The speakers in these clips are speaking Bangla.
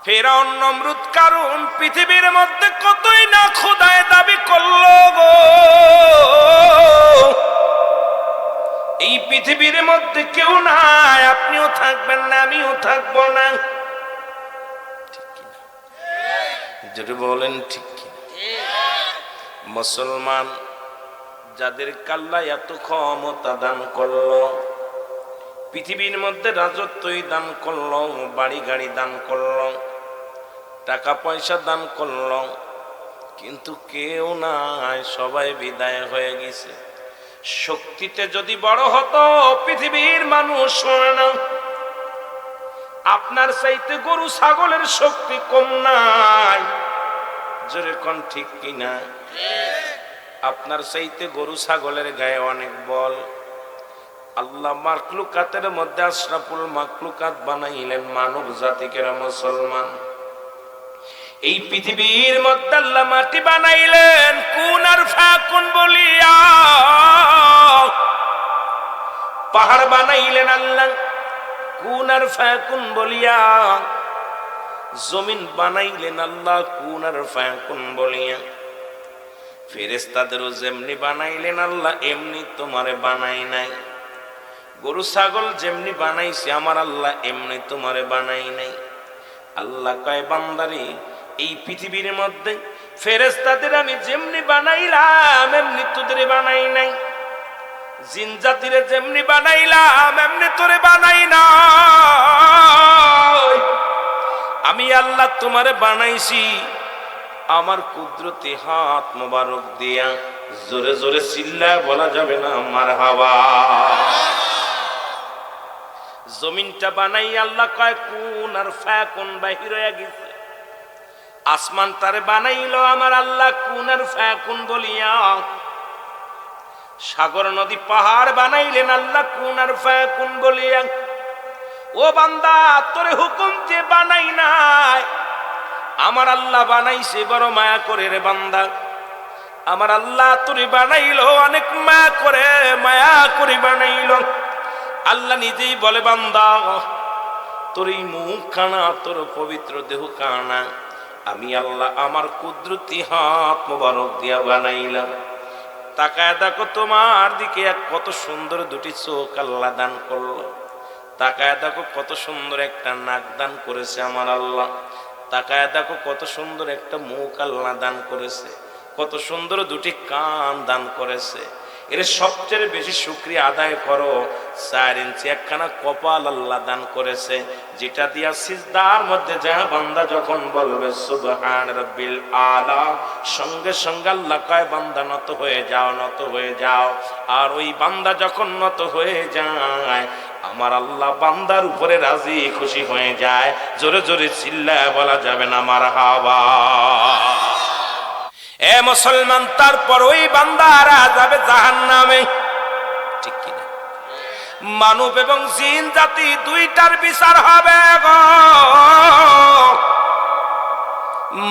ফেরাউন নমরুদ কারণ পৃথিবীর মধ্যে কতই না খোদায় দাবি করলো গো। এই পৃথিবীর মধ্যে কেউ নাই, আপনিও থাকবেন না, আমিও থাকবো না। ঠিক কিনা? যদি বলেন ঠিক কিনা? মুসলমান যাদের আল্লাহ এত ক্ষমতা দান করলো, পৃথিবীর মধ্যে রাজত্বই দান করলো, বাড়ি গাড়ি দান করলো, টাকা পয়সা দান করলো, কিন্তু কেউ নাই, সবাই বিদায় হয়ে গেছে। শক্তিতে যদি বড় হতো পৃথিবীর মানুষ শোনে না। আপনার চাইতে গরু ছাগলের শক্তি কম নাই, জোরে কোন ঠিক কিনা? আপনার চাইতে গরু ছাগলের গায়ে অনেক বল। আল্লাহ মাখলুকাতের মধ্যে আশরাফুল মাখলুকাত বানাইলেন মানব জাতিকে। মুসলমান এই পৃথিবীর মধ্যে আল্লাহ মাটি বানাইলেন কুন আর ফাকুন বলিয়া, পাহাড় বানাইলেন আল্লাহ কুন আর ফাকুন বলিয়া, জমিন বানাইলেন আল্লাহ কুন আর ফাকুন বলিয়া, ফেরেশতাদেরও যেমনি বানাইলেন আল্লাহ এমনি তোমারে বানাই নাই। গরু ছাগল যেমনি বানাইছে আমার আল্লাহ এমনি তোমারে বানাই নাই। আল্লাহ কয় বান্দারে, এই পৃথিবীর মধ্যে ফেরেশতাদের আমি যেমনি বানাইলাম এমনি তোদের বানাই নাই। জিন জাতিরে যেমনি বানাইলাম এমনি তোরে বানাই নাই। আমি আল্লাহ তোমারে বানাইছি আমার কুদরতি হাত মোবারক দিয়া। জোরে জোরে চিল্লায় বলা যাবে না মারহাবা। জমিনটা বানাই আল্লাহ কয় কুন আর ফাকুন বাহির হয়ে গেছে। আসমান তারে বানাইলো আমার আল্লাহ কুন আর ফাকুন বলিয়া। সাগর নদী পাহাড় বানাইলেন আল্লাহ কুন আর ফাকুন বলিয়া। ও বান্দা, তোরে হুকুম যে বানাই নাই, আমার আল্লাহ বানাইছে বড় মায়া করে রে বান্দা। আমার আল্লাহ তোরে বানাইলো অনেক মায়া করে বানাইলো। আল্লাহ নিজেই বলে বান্দা, তোর এই মুখ কানা, তোর পবিত্র দেহ কানা, আমি আল্লাহ আমার কুদরতি হাত মোবারক দিয়া বানাইলাম। তাকায় দেখো তোমার দিকে কত সুন্দর দুটি চোখ আল্লাহ দান করলো। তাকায় দেখো কত সুন্দর একটা নাক দান করেছে আমার আল্লাহ। তাকায় দেখো কত সুন্দর একটা মুখ আল্লাহ দান করেছে, কত সুন্দর দুটি কান দান করেছে। এর সবচেয়ে বেশি শুকরিয়া আদায় করো 4 ইঞ্চি একখানা কপাল আল্লাহ দান করেছে, যেটা দিয়া সিজদার মধ্যে যা বান্দা যখন বলবে সুবহান রাব্বিল আলা, সঙ্গে সঙ্গে আল্লাহ কয় বান্দা নত হয়ে যাও, নত হয়ে যাও। আর ওই বান্দা যখন নত হয়ে যায় আমার আল্লাহ বান্দার উপরে রাজি খুশি হয়ে যায়। জোরে জোরে চিল্লায় বলা যাবে না মারহাবা। এ মুসলমান, তারপর ওই বান্দারা যাবে জাহান্নামে। ঠিক কিনা? মানব এবং জিন জাতি দুইটার বিচার হবে গো।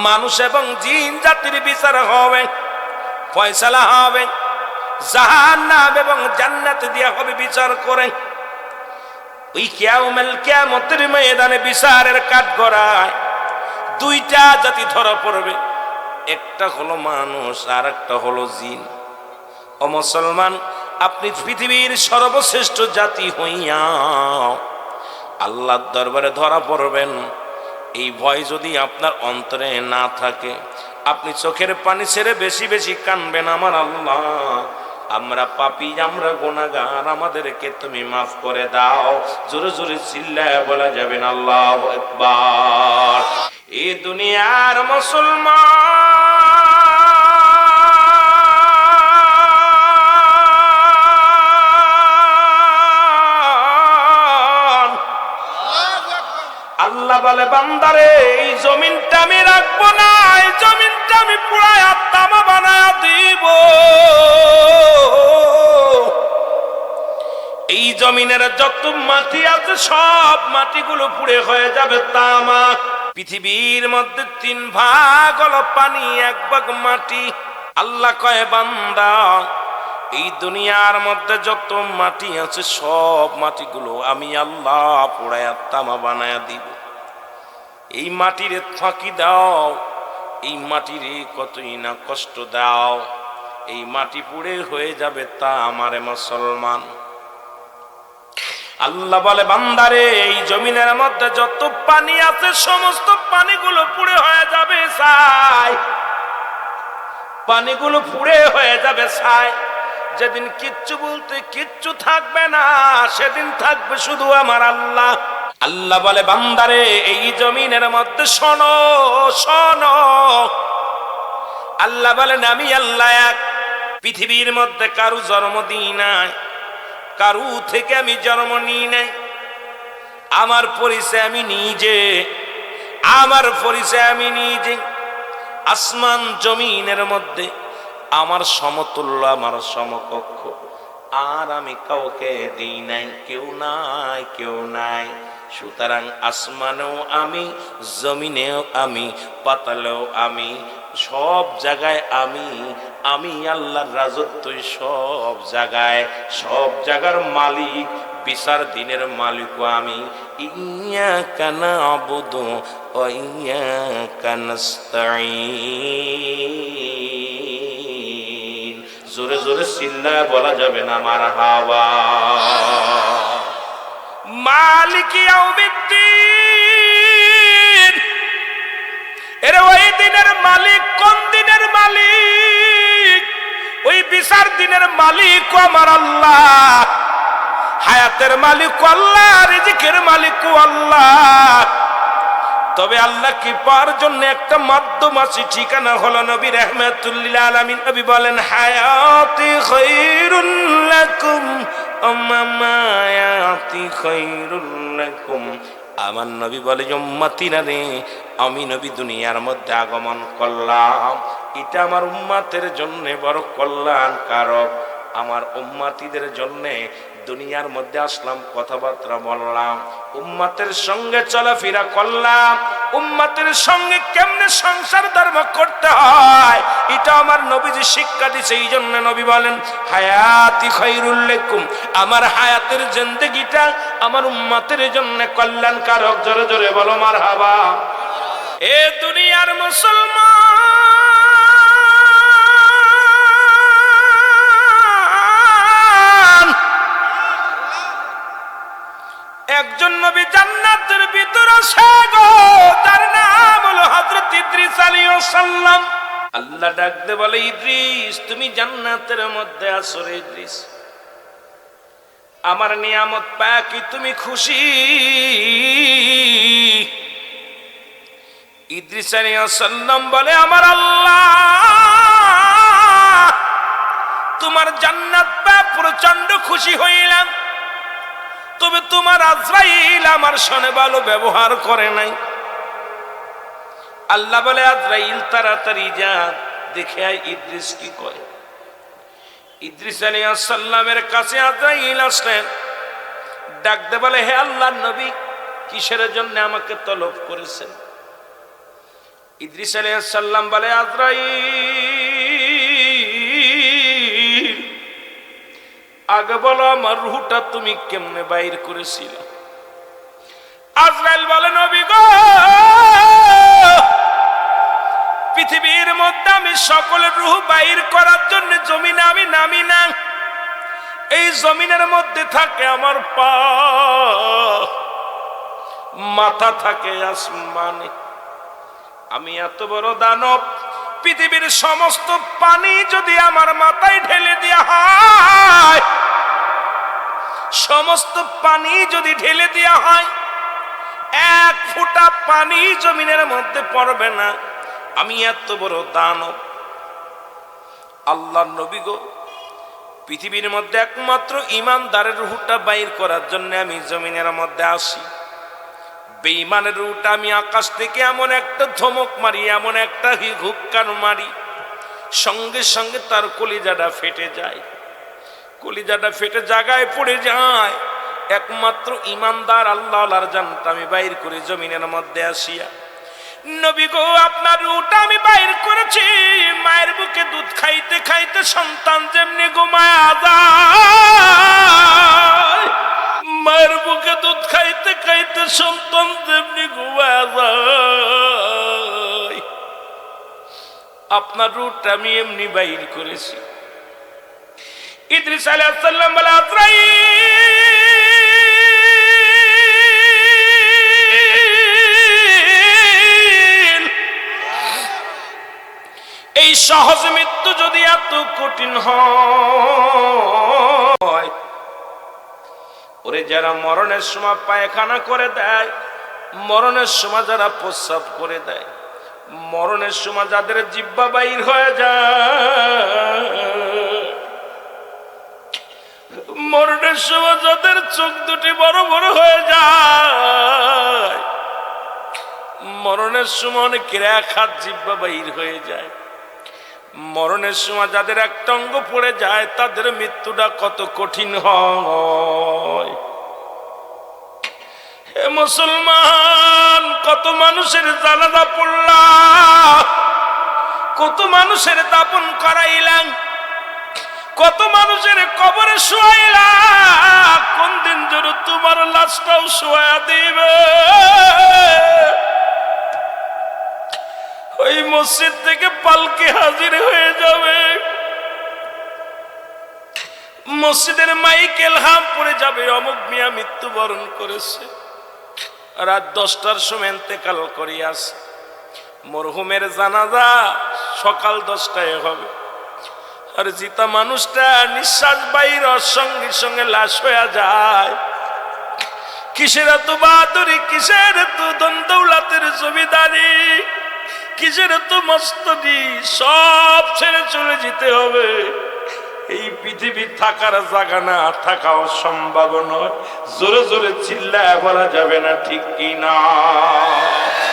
মানুষ এবং জিন জাতির বিচার হবে, ফয়সালা হবে। জাহান্নাম এবং জান্নাত দিয়া হবে বিচার করে। ওই কিয়ামতের ময়দানে বিচারের কাঠগড়ায় দুইটা জাতি ধরা পড়বে, একটা হলো মানুষ আর একটা হলো জিন। ও মুসলমান, আপনি পৃথিবীর সর্বশ্রেষ্ঠ জাতি হইয়া আল্লাহর দরবারে ধরা পড়বেন, এই ভয় যদি আপনার অন্তরে না থাকে, আপনি চোখের পানি ছেড়ে বেশি বেশি কাঁদবেন, আমার আল্লাহ আমরা পাপী, আমরা গুনাহগার, আমাদেরকে তুমি মাফ করে দাও। জোরে জোরে চিল্লায় বলা যাবে না আল্লাহু আকবার। এই দুনিয়ার মুসলমান, আল্লাহ বলে বান্দারে, এই জমিনটা আমি রাখবো না, এই জমিনটা আমি পুরাই তামা বানায়া দিব। এই জমিনের যত মাটি আছে সব মাটিগুলো পুড়ে হয়ে যাবে তামা। পৃথিবীর মধ্যে 3 ভাগ হলো পানি, 1 ভাগ মাটি। আল্লাহ কয় বান্দা, এই দুনিয়ার মধ্যে যত মাটি আছে সব মাটিগুলো আমি আল্লাহ পুড়ায়া তামা বানায়া দিব। এই মাটিরে ফাঁকি দাও, এই মাটিরে কতই না কষ্ট দাও, এই মাটি পুড়ে হয়ে যাবে তা আমারে মুসলমান। আল্লাহ বলে বান্দারে এই জমিনের মধ্যে যত পানি আছে সমস্ত পানিগুলো পুড়ে হয়ে যাবে ছাই, পানিগুলো পুড়ে হয়ে যাবে ছাই। যেদিন কিচ্ছু বলতে কিচ্ছু থাকবে না, সেদিন থাকবে শুধু আমার আল্লাহ। আল্লাহ বলে বান্দারে এই জমিনের মধ্যে শোনো শোনো, আল্লাহ বলেন আমি আল্লাহ এক, পৃথিবীর মধ্যে কারু জন্ম দিই নাই, কারু থেকে আমি জন্ম নিই নাই। আমার পরিচয় আমি নিজে, আমার পরিচয় আমি নিজে। আসমান জমিনের মধ্যে আমার সমতুল্য, আমার সমকক্ষ আর আমি কাউকে দিই নাই, কেউ নাই, কেউ নাই। সুতরাং আসমানেও আমি, জমিনেও আমি, পাতালেও আমি, সব জায়গায় আমি। আমি আল্লাহর রাজত্বই সব জায়গায়, সব জায়গার মালিক, বিচার দিনের মালিকও আমি। ইয়াকা না'বুদু ওয়া ইয়াকা নাস্তাঈন। জোরে জোরে চিল্লায় বলা যাবে না মারহাবা। মালিক ইয়াউমিদ্দিন, এর ওই দিনের মালিক। কোন দিনের মালিক? ওই বিচার দিনের মালিক আমার আল্লাহ। হায়াতের মালিক আল্লাহ, রিজিকের মালিক আল্লাহ। তবে আল্লাহ কি পাওয়ার জন্য একটা মাধ্যম আছে, ঠিকানা হলো নবী রাহমাতুল লিল আলামিন। নবী বলেন হায়াতি খায়রুল লাকুম মামায়াতি খায়রুল লাকুম। আমার নবী বলে উম্মতিরা রে, আমি নবী দুনিয়ার মধ্যে আগমন করলাম, এটা আমার উম্মতের জন্য বড় কল্যাণকারক। আমার উম্মতিদের জন্য দুনিয়ার মধ্যে আসলাম, কথাবার্তা বললাম, উম্মতের সঙ্গে চলাফেরা করলাম, উম্মতের সঙ্গে কেমনে সংসার ধর্ম করতে হয় এটা আমার নবীজি শিক্ষা দিয়েছে। এই জন্য নবী বলেন হায়াতি খায়রুল লাকুম, আমার হায়াতের জিন্দেগিটা আমার উম্মতের জন্য কল্যাণকারক। জোরে জোরে বলো মারহাবা। এ দুনিয়ার মুসলমান, একজন নবী জান্নাতের ভিতরে আছে গো, তার নাম হলো হযরত ইদ্রিস আলাইহিস সালাম। আল্লাহ ডাকতে বলে ইদ্রিস তুমি জান্নাতের মধ্যে আছো রে ইদ্রিস, আমার নিয়ামত পায় কি তুমি খুশি? ইদ্রিস আলাইহিস সালাম বলে আমার আল্লাহ তোমার জান্নাত পায় প্রচন্ড খুশি হইলাম, তবে তোমার আজরাইল আমার সনে ভালো ব্যবহার করে নাই। আল্লাহ বলে আজরাইল তাড়াতাড়ি যা, দেখে আয় ইদ্রিস কি কয়। ইদ্রিস আলাইহিস সালামের কাছে আজরাইল আসলেন, ডাকতে বলে হে আল্লাহর নবী, কিসের জন্য আমাকে তলব করেছেন? ইদ্রিস আলাইহিস সালাম বলে আজরাইল আগে বলো আমার রূহটা তুমি কেমনে বাইর করেছিল? আজরাইল বলে নবী গো, পৃথিবীর মধ্যে আমি সকলের রূহ বাইর করার জন্য জমিনে আমি নামি না, এই জমিনের মধ্যে থাকে আমার পা, মাথা থাকে আসমানে। আমি এত বড় দানব, পৃথিবীর সমস্ত পানি যদি আমার মাথায় ঢেলে দেয়া হয়, সমস্ত পানি যদি ঢেলে দেয়া হয়, এক ফোঁটা পানি জমিনের মধ্যে পড়বে না। আমি এত বড় দানব। আল্লাহর নবী গো, পৃথিবীর মধ্যে একমাত্র ইমানদারের রূহটা বাইর করার জন্য আমি জমিনের মধ্যে আসি। বেঈমানের রূহটা আমি আকাশ থেকে এমন একটা ধমক মারি, এমন একটা হুক্কার মারি, সঙ্গে সঙ্গে তার কলিজাটা ফেটে যায়, কলিজাটা ফেটে জায়গায় পড়ে যায়। একমাত্র ইমানদার আল্লাহর জানটা আমি বাইর করে জমিনের মধ্যে আসিয়া, নবী গো আপনার রূহটা আমি বাইর করেছি। মায়ের বুকে দুধ খাইতে খাইতে সন্তান যেমনি ঘুমায়া যায়, মায়ের বুকে দুধ খাইতে খাইতে সন্তান তেমনি ঘুমায় যায়। আপনার রুট আমি এমনি বাইর করেছি। ইদ্রিস আলাইহিস সালাম বলে, আজরাইল, এই সহজ মৃত্যু যদি এত কঠিন হয়, ওরে যারা মরণের সময় পায়খানা করে দেয়, মরণের সময় যারা প্রস্রাব করে দেয়, মরণের সময় যাদের জিহ্বা বাইর হয়ে যায়, মরণের সময় যাদের চোখ দুটি বড় বড় হয়ে যায়, মরণের সময় অনেকের এক হাত জিহ্বা বাইর হয়ে যায়, মরণের সময় যাদের একটা অঙ্গ পড়ে যায়, তাদের মৃত্যুটা কত কঠিন হয়। হে মুসলমান, কত মানুষের জানাজা পড়লাম, কত মানুষের দাফন করাইলাম, কত মানুষের কবরে শোয়াইলাম, কোন দিন যেন তোমার লাশটাও শোয়া দিবে। ওই মসজিদ থেকে পালকি হাজির হয়ে যাবে, মসজিদের মাইকেল হাম পড়ে যাবে, অমুক মিয়া মৃত্যুবরণ করেছে, রাত 10টার সময় ইন্তেকাল করিয়াছে, মরহুমের জানাজা সকাল 10টায় হবে, আর জিতা মানুষটা নিঃশ্বাস বাইর সঙ্গে সঙ্গে লাশ হয়ে যায়। কিসের এত বাহাদুরি, কিসের এত দৌলতের জমিদারি, কিসের এত মস্তদি, সব ছেড়ে চলে যেতে হবে। এই পৃথিবী থাকার জায়গা না, থাকাও সম্ভব নয়। জোরে জোরে চিল্লায় বলা যাবে না, ঠিক কি না?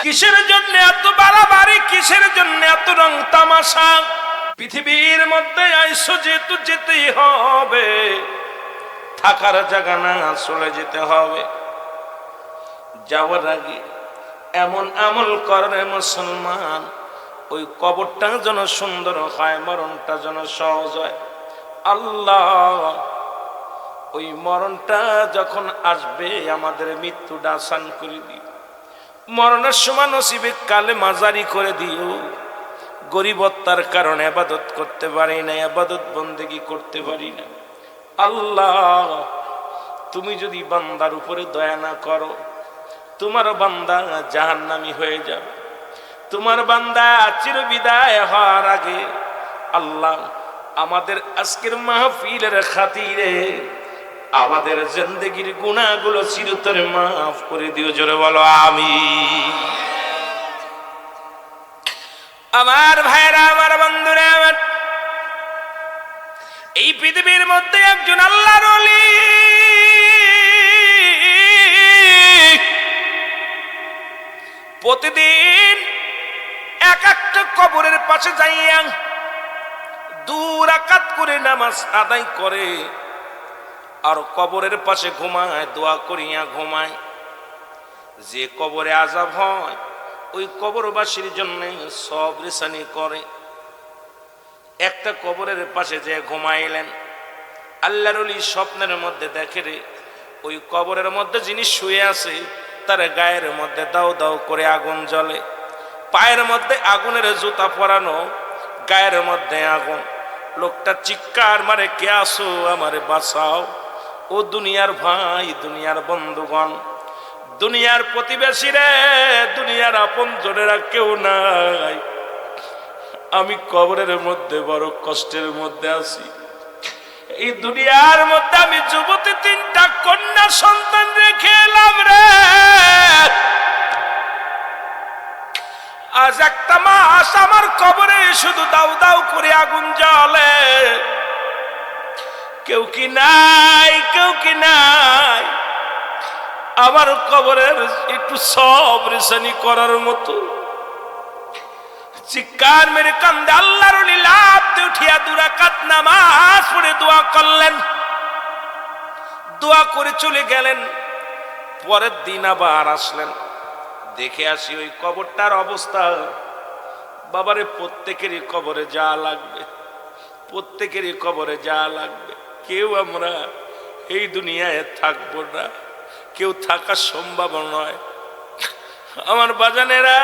কিসের জন্য এত বাড়াবাড়ি, কিসের জন্য এত রং তামাশা? পৃথিবীর মধ্যে আইসো যেহেতু যেতেই হবে, থাকার জায়গা না, চলে যেতে হবে। যাওয়ার আগে এমন আমল করে মুসলমান, ওই কবরটা যেন সুন্দর হয়, মরণটা যেন সহজ হয়। আল্লাহ, ওই মরণটা যখন আসবে আমাদের মৃত্যুটা আসান করে দিও। মরণের সময় নসিবে কালে মাজারি করে দিও। গরিবত্তার কারণে ইবাদত করতে পারি না, ইবাদত বন্দেগী করতে পারি না। আল্লাহ, তুমি যদি বান্দার উপরে দয়া না করো, তোমার বান্দা জাহান্নামী হয়ে যাবে। তোমার বান্দা চিরবিদায় হওয়ার আগে আল্লাহ আমাদের আজকের মাহফিলের খাতিরে আমাদের জিন্দেগির গুনাহগুলো চিরতরে মাফ করে দিও। জোরে বলো আমিন। আমার ভাইরা, আমার বন্ধুরা, আমার এই পৃথিবীর মধ্যে একজন আল্লাহর ওলি, প্রতিদিন এক একটা কবরের পাশে যাইয়া 2 রাকাত করে নামাজ আদায় করে, আর কবরের পাশে ঘুমায়, দোয়া করিয়া ঘুমায়। যে কবরে আযাব হয়, ওই কবরবাসীর জন্য সব রেসানি করে। একটা কবরের পাশে যে ঘুমাইলেন, আল্লাহর ওলি স্বপ্নের মধ্যে দেখে রে, ওই কবরের মধ্যে যিনি শুয়ে আছে তার গায়ের মধ্যে দাও দাও করে আগুন জ্বলে, পায়ের মধ্যে আগুনের জুতা পরানো, গায়ের মধ্যে আগুন। লোকটা চিৎকার মারে, কে আসো, আমারে বাঁচাও। ও দুনিয়ার ভাই, দুনিয়ার বন্ধুগণ, দুনিয়ার প্রতিবেশী রে, দুনিয়ার আপন জনেরা কেউ নাই, আমি কবরের মধ্যে বড় কষ্টের মধ্যে আছি। এই দুনিয়ার মধ্যে আমি যুবতী 3টা কন্যা সন্তান রেখে এলাম রে। আজ একটা মাস আমার কবরে শুধু দাউ দাউ করে আগুন জ্বলে। কেউ কি নাই, কেউ কি নাই আমার কবরের একটু সবরেশানি করার মতো? চিৎকার মেরে কান্দে আল্লাহর ওলি লাফ দিয়ে উঠিয়া 2 রাকাত নামাজ পড়ে দোয়া করলেন। দোয়া করে চলে গেলেন। পরের দিন আবার আসলেন, দেখে আসি ওই কবরটার অবস্থা। বাবারে, প্রত্যেকেরই কবরে যা লাগবে, প্রত্যেকেরই কবরে যা লাগবে। কেউ আমরা এই দুনিয়ায় থাকবো না, কেউ থাকা সম্ভব নয়। আমার বাজানেরা,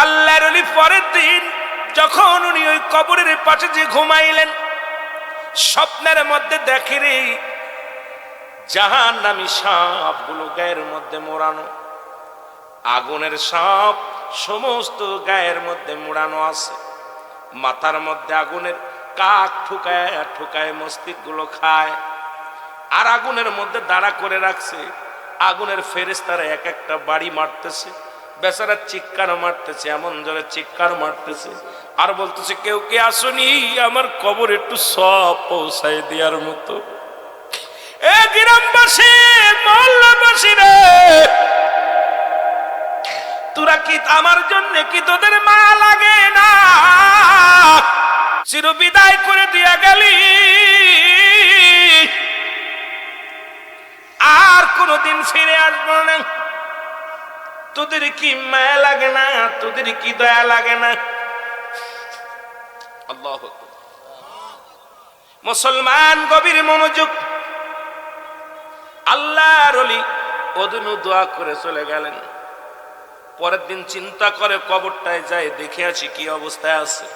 আল্লাহর ওলি পরের দিন যখন উনি ওই কবরের পাশে যে ঘুমাইলেন, স্বপ্নের মধ্যে দেখে রে জাহান্নামী সাপগুলো গায়ের মধ্যে মোড়ানো, আগুনের সাপ সমস্ত গায়ের মধ্যে মোড়ানো আছে, মাথার মধ্যে আগুনের কাক ঠুকায় ঠুকায় মস্তিষ্ক গুলো খায়, আর আগুনের মধ্যে দাঁড়া করে রাখছে। আগুনের ফেরেশতারা এক একটা বাড়ি মারতেছে, বেচারা চিৎকার মারতেছে, এমন জোরে চিৎকার মারতেছে আর বলতেছে, কেউ কে আসুনি, আমার কবর একটু সব পৌঁছাই দেওয়ার মতো। এ গ্রামবাসী, মহল্লাবাসী রে, তোরা কি আমার জন্য কি তোদের মা লাগে না? চির বিদায় করে দিয়া গেলি, আর কোনদিন ফিরে আসবো না। তোদের কি মায়া লাগে না? তোদের কি দয়া লাগে না? আল্লাহু আকবার। মুসলমান গভীর মনোযোগ। আল্লাহর ওলি ওদনু দোয়া করে চলে গেলেন। পরের দিন চিন্তা করে কবরটায় যায় দেখে আসি কি অবস্থায় আছে।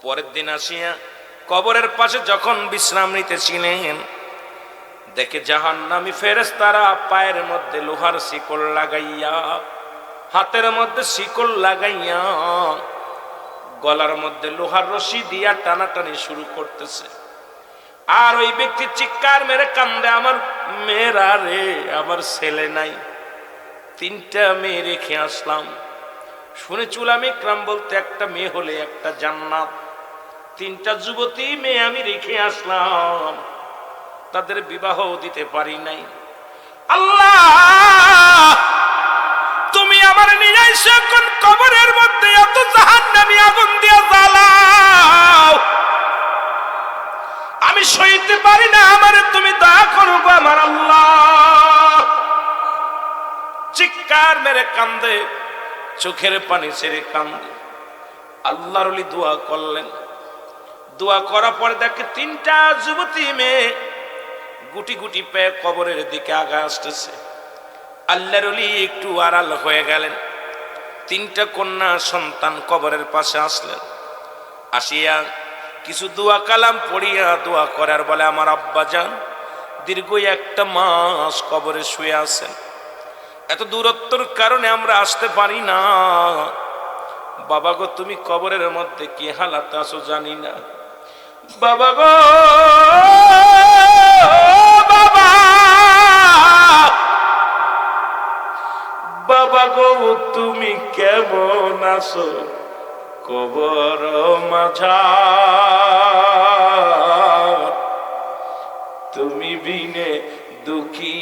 পরের দিন আসিয়া কবরের পাশে যখন বিশ্রাম নিতেছিলেন, দেখে জাহান্নামী ফেরেশতারা পায়ের মধ্যে লোহার শিকল লাগাইয়া, হাতের মধ্যে শিকল লাগাইয়া, গলার মধ্যে লোহার রশি দিয়া টানাটানি শুরু করতেছে। আর ওই ব্যক্তি চিৎকার মেরে কান্দে, আমার মেয়েরা রে, আমার ছেলে নাই, 3টা মেয়ে রেখে আসলাম। শুনে উলামায়ে কেরাম বলতে, একটা মেয়ে হলে একটা জান্নাত, 3টা যুবতী মেয়ে আমি রেখে আসলাম, তাদের বিবাহ দিতে পারি নাই। আল্লাহ, তুমি আমার নিয়ে এসে কোন কবরের মধ্যে এত জাহান্নামী আগুন দিয়ে জ্বালাও, আমি সইতে পারি না, আমারে তুমি দয়া করো গো আমার আল্লাহ। চিৎকার মেরে কান্দে, চোখের পানি ছেড়ে কান্দে। আল্লাহর ওলি দোয়া করলেন। দোয়া করার পরে দেখে 3টা যুবতী মেয়ে গুটি গুটি পেয়ে কবরের দিকে আগায় আসতেছে। আল্লাহর ওলি একটু আড়াল হয়ে গেলেন। 3টা কন্যা সন্তান কবরের পাশে আসলেন। আসিয়া কিছু দোয়া কালাম পড়িয়া দোয়া করার বলে, আমার আব্বাজান দীর্ঘ 1 মাস কবরে শুয়ে আছেন, এত দূরত্বর কারণে আমরা আসতে পারি না। বাবা গো, তুমি কবরের মধ্যে কি হালাতে আছো জানি না। বাবা গো, বাবা, বাবা গো, তুমি কেমন আছো কবর মাঝার? তুমি বিনে দুঃখী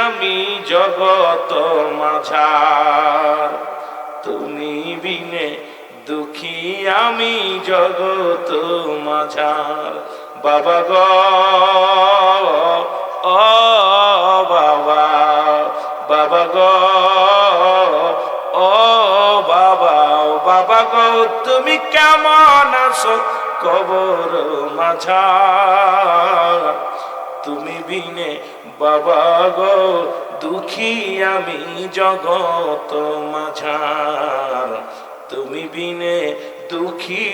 আমি জগত মাঝার, তুমি বিনে দুঃখী আমি জগত মাঝার। বাবা গো, ও বাবা, বাবা গো, ও বাবা, বাবা গো, তুমি কেমন আছো কবর মাঝার? তুমি বিনে বাবা গো দুঃখী আমি জগত মাঝার, তুমি বিনে দুঃখী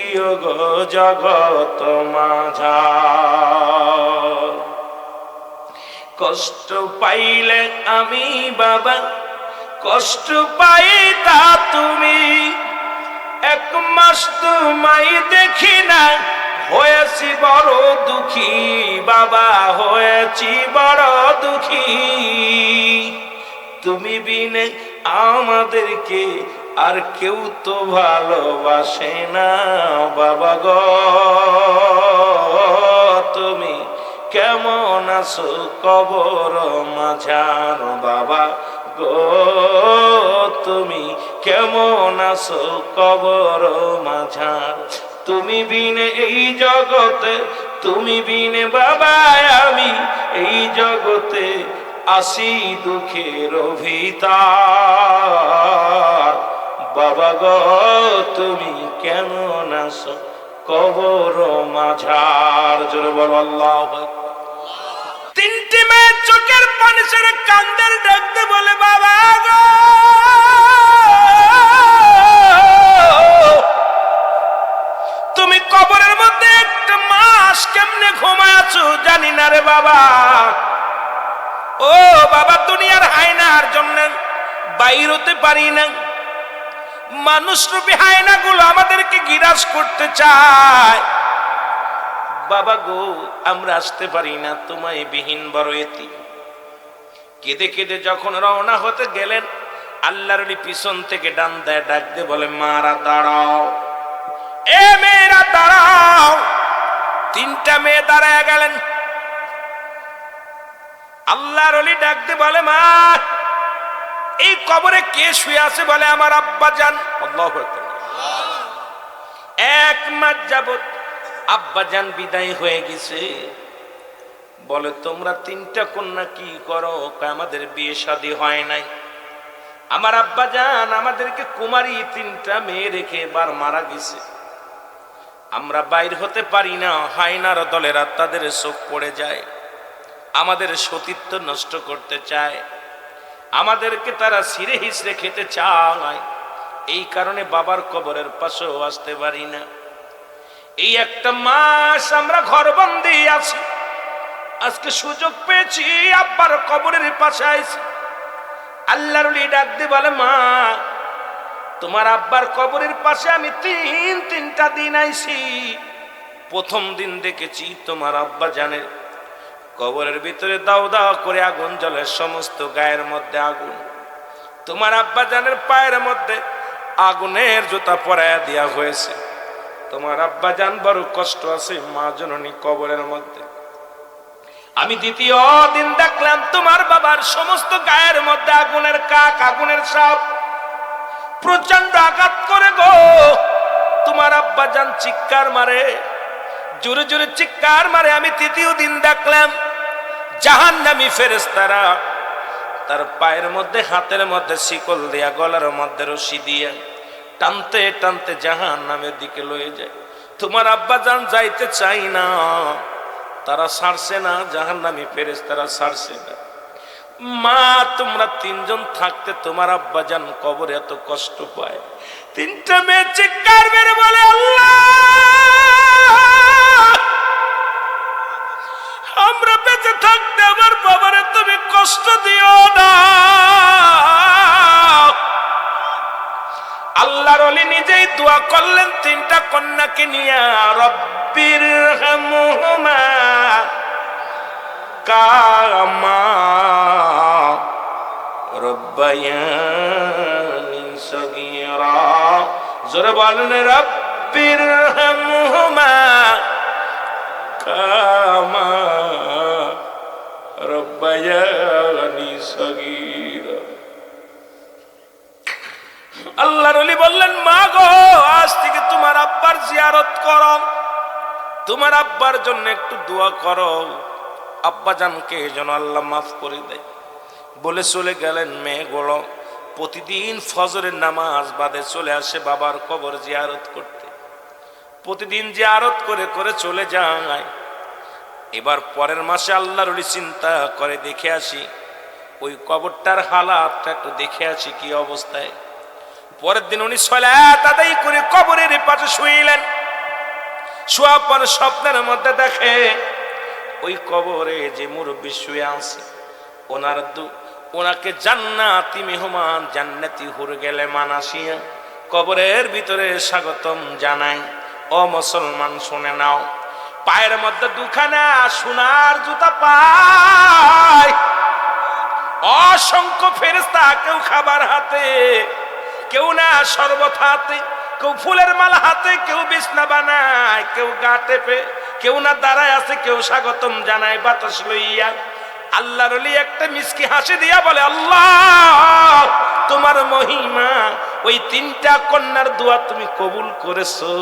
গো জগত মাঝার। কষ্ট পাইলে আমি বাবা কষ্ট পাই তা তুমি, 1 মাস তোমায় দেখি না, হয়েছি বড় দুঃখী বাবা, হয়েছি বড় দুঃখী। তুমি বিনে আমাদেরকে আর কেউ তো ভালোবাসে না। বাবা গো, তুমি কেমন আছো কবর মাঝার? বাবা গো, তুমি কেমন আছো কবর মাঝার? তুমি বিনে এই জগতে, তুমি বিনে বাবা আমি এই জগতে আসি দুঃখের ভিতর। বাবা গো, তুমি কেমন আছো কবর মাঝার? জোরে বলো আল্লাহু আকবার। তিনটি মেয়ের চোখের পানি ছেড়ে কান্দের ডাকতে বলে বাবা গো, তুমি কবরের মধ্যে একটা মাস কেমনে ঘুমায়াছো জানি না রে বাবা। ও বাবা, দুনিয়ার হায়নার জন্য বাইর হতে পারি না, মানুষ রূপী হায়না গুলো আমাদেরকে গিরাস করতে চায়। বাবা গো, আমরা আসতে পারি না, তোমায় বিহীন বড় এতি। কেঁদে কেঁদে যখন রওনা হতে গেলেন, আল্লাহর পিছন থেকে ডান দেয়, ডাক দিয়ে বলে মারা দাঁড়াও, এ মেয়েরা দাঁড়াও। তিনটা মেয়ে দাঁড়ায় গেলেন। আল্লাহর ওলি ডাক দিয়ে বলে মা, এই কবরে কে শুয়ে আছে? বলে আমার আব্বা জান। আল্লাহু আকবার। 1 মাস যাবত আব্বা জান বিদায় হয়ে গেছে। বলে তোমরা তিনটা কন্যা কি করো? আমাদের বিয়ে শাদী হয় নাই। আমার আব্বা জান আমাদেরকে কুমারী তিনটা মেয়ে রেখে এবার মারা গেছে। আমরা বাইর হতে পারি না, হায়নার দলেরা তাদের চোখ পড়ে যায়, আমাদের সতীত্ব নষ্ট করতে চায়, আমাদেরকে তারা ছিঁড়ে হিঁচড়ে খেতে চায়। এই কারণে বাবার কবরের পাশেও আসতে পারি না। এই 1 মাস আমরা ঘরবন্দি আছি, আজকে সুযোগ পেয়েছি, আব্বার কবরের পাশে আইছি। আল্লাহর ওলি ডাক দিয়ে বলে মা, তোমার আব্বার কবরের পাশে আমি তিনটা দিন আইছি। প্রথম দিন দেখেছি তোমার আব্বা জানে কবরের ভিতরে দাও দাও করে আগুন জ্বলে, সমস্ত গায়ের মধ্যে আগুন। তোমার আব্বা জানের পায়ের মধ্যে আগুনের জুতা পরায়া দেয়া হয়েছে। তোমার আব্বা জান বড় কষ্ট আছে মা জননী কবরের মধ্যে। আমি দ্বিতীয় দিন দেখলাম তোমার বাবার সমস্ত গায়ের মধ্যে আগুনের কাক, আগুনের সাপ, প্রচন্ড আঘাত করে গো। তোমার আব্বা জান চিৎকার মারে, জোরে জোরে চিৎকার মারে। আমি তৃতীয় দিন দেখলাম জাহান্নামী ফেরেশতারা তার পায়ের মধ্যে, হাতের মধ্যে শিকল দিয়া, গলার মধ্যে রশি দিয়া টানতে টানতে জাহান্নামের দিকে লয়ে যায়। তোমার আব্বা জান যাইতে চাই না, তারা ছাড়ছে না, জাহান্নামী ফেরেশতারা ছাড়ছে না। মা, তোমরা তিনজন থাকতে তোমার আব্বা জান কবরে এত কষ্ট পায়। তিনটা মেয়ে চিৎকার মেরে বলে আল্লাহ, আমরা বেঁচে থাকতে আমার বাবারে তুমি কষ্ট দিও না। আল্লাহর ওলি নিজেই দোয়া করলেন তিনটা কন্যাকে নিয়ে, রব্বির হামহুমা কামা রব্বায়ানি সগীরা। জোরে বলেন রব্বির হামহুমা কামা রব্বায়ানি সগীরা। আল্লাহর ওলি বললেন মা গো, আজ থেকে তোমার আব্বার জিয়ারত করো, তোমার আব্বার জন্য একটু দোয়া করো, আব্বা জানকে যেন আল্লাহ মাফ করে দেয়। বলে চলে গেলেন মেয়েগুলো। প্রতিদিন ফজরের নামাজ বাদে চলে আসে বাবার কবর জিয়ারত করতে। প্রতিদিন জিয়ারত করে করে চলে যায়। এবার পরের মাসে আল্লাহর ওলি চিন্তা করে দেখে আসি ওই কবরটার হালাতটা, একটু দেখে আসি কি অবস্থায়। পরের দিন উনি সালাত আদায় করে কবরের পাশে শুইলেন। শোয়ার পর স্বপ্নের মধ্যে দেখে ওই কবরে যে মুরব্বী শুয়ে আছে, ওনাকে জান্নাতি মেহমান, জান্নাতি হুর গেলে মানাসিয়া কবরের ভিতরে স্বাগতম জানাই। ও মুসলমান শুনে নাও, পায়ের মধ্যে দুখানা সোনার জুতা পায়, অসংখ্য ফেরেশতা, কেউ খাবার হাতে, কেউ না শরবত হাতে, কেউ ফুলের মালা হাতে, কেউ বিছনা বানায়, কেউ গা টেপে, কেউ না দাঁড়ায় আছে, কেউ স্বাগতম জানায় বাতাস লইয়া। আল্লাহর ওলি একটা মিষ্টি হাসি দিয়া বলে আল্লাহ, তোমার মহিমা, ওই তিনটা কন্যার দোয়া তুমি কবুল করেছো,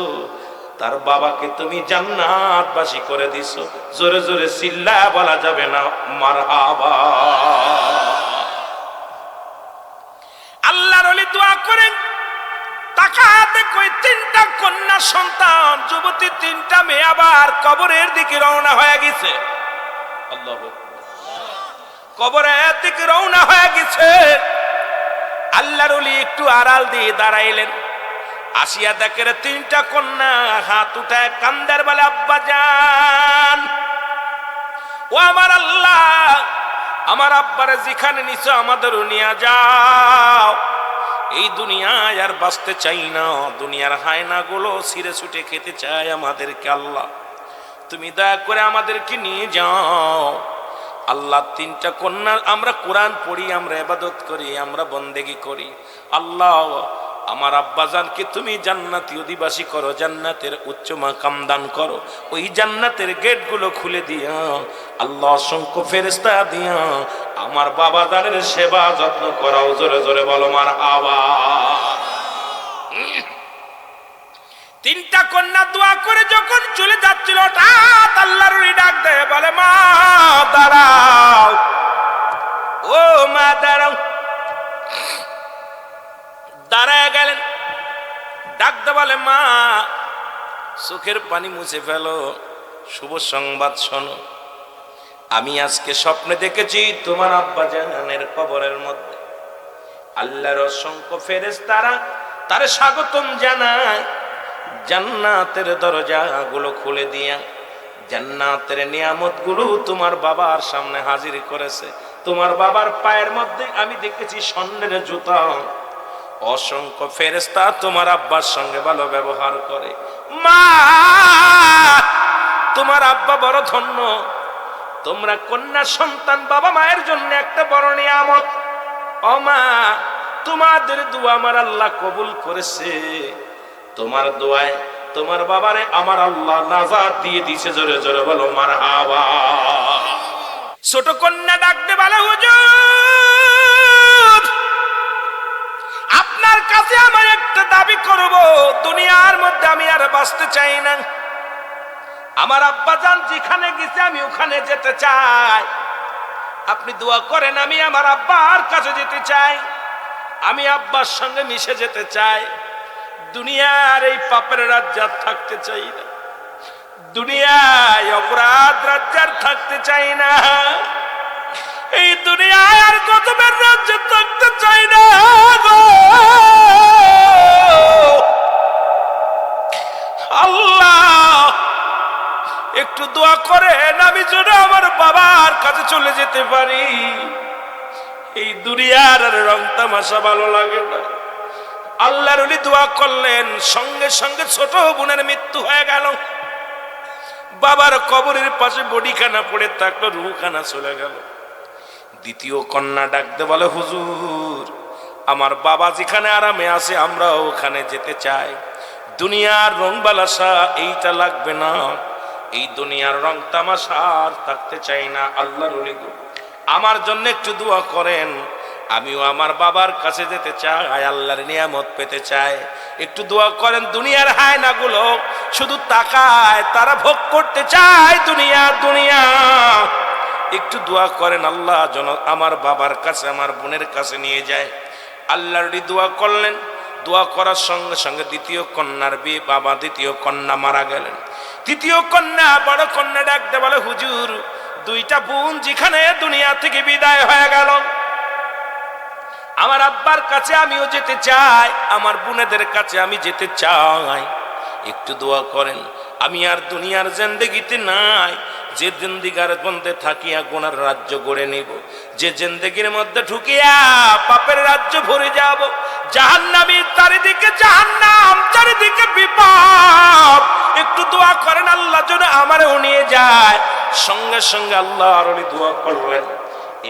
তার বাবাকে তুমি জান্নাতবাসী করে দিছো। জোরে জোরে চিল্লা বলা যাবে না মারহাবা। আল্লাহর ওলি দোয়া করেন, তাকাতে কই তিনটা কন্যা সন্তান, যুবতী তিনটা মেয়ে আবার কবরের দিকে রওনা হয়ে গেছে। আল্লাহু আকবার। কবরের দিকে রওনা হয়ে গেছে। আল্লাহর ওলি একটু আড়াল দিয়ে দাঁড়াইলেন। আসিয়া দেখেন তিনটা কন্যা হাত উঠায় কান্দার বলে, আব্বা জান, ও আমার আল্লাহ, আমার আব্বারে যেখানে নিছো আমাদেরও নিয়ে যাও। এই দুনিয়ায় আর বাঁচতে চাই না, দুনিয়ার হায়না গুলো ছিঁড়ে ছুটে খেতে চাই আমাদেরকে। আল্লাহ তুমি দয়া করে আমাদেরকে নিয়ে যাও। আল্লাহ তিনটা কন্যা, আমরা কোরআন পড়ি, আমরা ইবাদত করি, আমরা বন্দেগী করি। আল্লাহ আমার আব্বাজানকে তুমি জান্নাতি অধিবাসী করো, জান্নাতের উচ্চ মাকাম দান করো। ওই জান্নাতের গেটগুলো খুলে দিয়া আল্লাহ অসংখ্য ফেরেশতা দিয়া আমার বাবা জানের সেবা যত্ন করাও। জোরে জোরে বলো মারহাবা। তিনটা কন্যা দোয়া করে যখন চলে যাচ্ছিল, হঠাৎ আল্লাহর ওলি ডাক দেয়, বলে মা দাঁড়াও, ও মা দাঁড়াও। দাঁড়ায় গেলেন, ডাকতে বলে মা চোখের পানি মুছে ফেলো, শুভ সংবাদ শোনো। আমি আজকে স্বপ্নে দেখেছি তোমার আব্বা জানের কবরের মধ্যে আল্লাহর অসংখ্য ফেরেশতারা তারে স্বাগতম জানায়। জান্নাতের দরজাগুলো খুলে দিয়া জান্নাতের নিয়ামতগুলো তোমার বাবার সামনে হাজির করেছে। তোমার বাবার পায়ের মধ্যে আমি দেখেছি স্বর্ণের জুতা। অসংখ্য ফেরেশতা তোমার আব্বার সঙ্গে ভালো ব্যবহার করে। মা তোমার আব্বা বড় ধন্য, তোমরা কন্যা সন্তান বাবা মায়ের জন্য একটা বড় নিয়ামত। ও মা তোমাদের দোয়া আমার আল্লাহ কবুল করেছে। তোমার দোয়ায় তোমার বাবারে আমার আল্লাহ নাজাত দিয়ে দিয়েছে। জোরে জোরে বলো মারহাবা। ছোট কন্যা ডাকতে বলে, হুজুর আপনার কাছে আমার একটা দাবি করব, দুনিয়ার মধ্যে আমি আর বাঁচতে চাই না। আমার আব্বা জান যেখানে গেছে আমি ওখানে যেতে চাই। আপনি দোয়া করেন, আমি আমার আব্বার কাছে যেতে চাই, আমি আব্বার সঙ্গে মিশে যেতে চাই। দুনিয়ার এই পাপের রাজ্য থাকতে চাই না, দুনিয়ায় অপরাধ রাজ্য থাকতে চাই না, এই দুনিয়ায় আর গজবের রাজ্য থাকতে চাই না গো। আল্লাহ একটু দোয়া করেন, আমি যেন আমার বাবার কাছে চলে যেতে পারি। এই দুনিয়ার আর রং তামাশা ভালো লাগে না। আল্লাহর ওলি দোয়া করলেন, সঙ্গে সঙ্গে ছোট বোনের মৃত্যু হয়ে গেল। বাবার কবরের পাশে বডিখানা পড়ে থাকলো, রুহখানা চলে গেল। দ্বিতীয় কন্যা ডাকতে বলে, হুজুর আমার বাবা যেখানে আরামে আছে আমরা ওখানে যেতে চাই। দুনিয়ার রং বালাসা এইটা লাগবে না, এই দুনিয়ার রং তামাশা আর থাকতে চাই না। আল্লাহর ওলি আমার জন্য একটু দোয়া করেন, আমিও আমার বাবার কাছে যেতে চাই, আল্লাহর নিয়ামত পেতে চাই। একটু দোয়া করেন। দুনিয়ার হায়নাগুলো শুধু তাকায়, তারা ভোগ করতে চায় দুনিয়া দুনিয়া। একটু দোয়া করেন, আল্লাহ যেন আমার বাবার কাছে আমার বোনের কাছে নিয়ে যায়। আল্লাহর দোয়া করলেন। দোয়া করার সঙ্গে সঙ্গে দ্বিতীয় কন্যার বিয়ে, বাবা দ্বিতীয় কন্যা মারা গেলেন। তৃতীয় কন্যা বড় কন্যা ডাকতে বলে, হুজুর দুইটা বোন যেখানে দুনিয়া থেকে বিদায় হয়ে গেল, আমার আব্বার কাছে আমিও যেতে চাই, আমার বোনেদের কাছে আমি যেতে চাই। একটু দোয়া করেন, আমি আর দুনিয়ার জিন্দেগিতে নাই। যে জিন্দিগার বন্ধে থাকিয়া গুনার রাজ্য গড়ে নিব, যে জিন্দেগির মধ্যে ঢুকিয়া পাপের রাজ্য ভরে যাব। জাহান্নামী চারিদিকে জাহান্নাম, চারিদিকে বিপদ। একটু দোয়া করেন আল্লাহ যেন আমারও নিয়ে যায়। সঙ্গে সঙ্গে আল্লাহর ওলি দোয়া করলেন।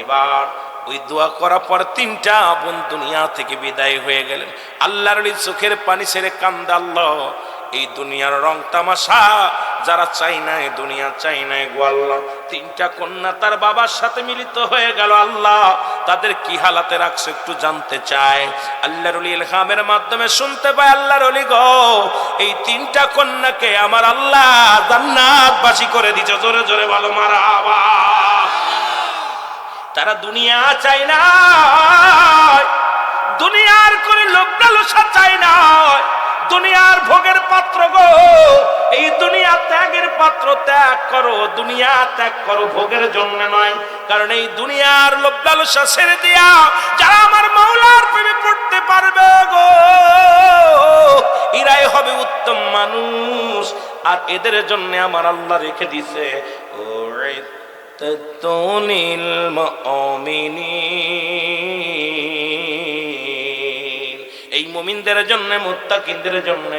এবার ওই দোয়া করার পর তিনটা বোন দুনিয়া থেকে বিদায় হয়ে গেলেন। আল্লাহর ওলি চোখের পানি ছেড়ে কান্দা, আল্লাহ এই দুনিয়ার রং তামাশা যারা চাই না, এই দুনিয়া চাই না গো আল্লাহ। তিনটা কন্যা তার বাবার সাথে মিলিত হয়ে গেল, আল্লাহ তাদের কি হালাতে রাখছে একটু জানতে চায়। আল্লাহর ওলি ইলহামের মাধ্যমে শুনতে পায়, আল্লাহর ওলি গো এই তিনটা কন্যাকে আমার আল্লাহ জান্নাতবাসী করে দিয়েছে। জোরে জোরে বলো মারহাবা। তারা দুনিয়া চাই না, দুনিয়ার কোন লোভ লালসা চাই না, দুনিয়ার ভোগের পাত্র গো এই দুনিয়া ত্যাগের পাত্র, ত্যাগ করো, দুনিয়া ত্যাগ করো ভোগের জন্য নয়। কারণ এই দুনিয়ার লোভ লালসা ছেড়ে দিয়া যারা আমার মাওলার প্রেমে পড়তে পারবে গো, এরাই হবে উত্তম মানুষ। আর এদের জন্য আমার আল্লাহ রেখে দিছে উইত্তাতুনিল মুমিনিন, এই মুমিনদের জন্য, মুত্তাকিনদের জন্য